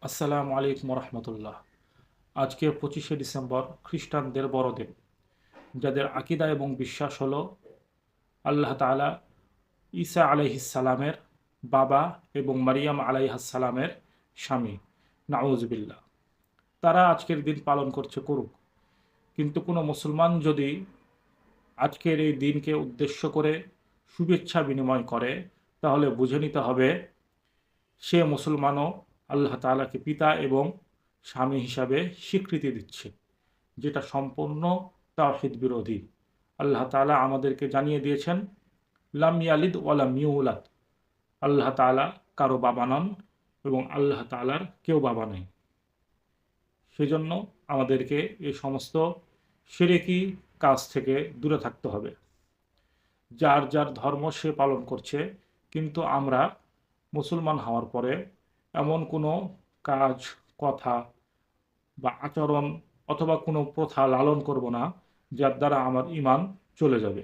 আসসালামু আলাইকুম রহমতুল্লাহ। আজকে 25শে ডিসেম্বর খ্রিস্টানদের বড়দিন, যাদের আকিদা এবং বিশ্বাস হলো আল্লাহ তাআলা ঈসা আলাইহিসসালামের বাবা এবং মারিয়াম আলাইহাসসালামের স্বামী। নাউজুবিল্লাহ। তারা আজকের দিন পালন করছে, করুক, কিন্তু কোনো মুসলমান যদি আজকের এই দিনকে উদ্দেশ্য করে শুভেচ্ছা বিনিময় করে, তাহলে বুঝে নিতে হবে সে মুসলমানও আল্লাহ তাআলাকে পিতা এবং স্বামী হিসাবে স্বীকৃতি দিচ্ছে, যেটা সম্পূর্ণ তাওহীদ বিরোধী। আল্লাহ তাআলা আমাদেরকে জানিয়ে দিয়েছেন, লাম ইয়ালিদ ওয়ালাম ইউলাদ। আল্লাহ তাআলা কারো বাবা নন এবং আল্লাহ তাআলার কেউ বাবা নেই। সেজন্য আমাদেরকে এই সমস্ত শিরকি কাজ থেকে দূরে থাকতে হবে। যার যার ধর্ম সে পালন করছে, কিন্তু আমরা মুসলমান হওয়ার পরে এমন কোনো কাজ, কথা বা আচরণ অথবা কোনো প্রথা লালন করব না, যার দ্বারা আমার ঈমান চলে যাবে।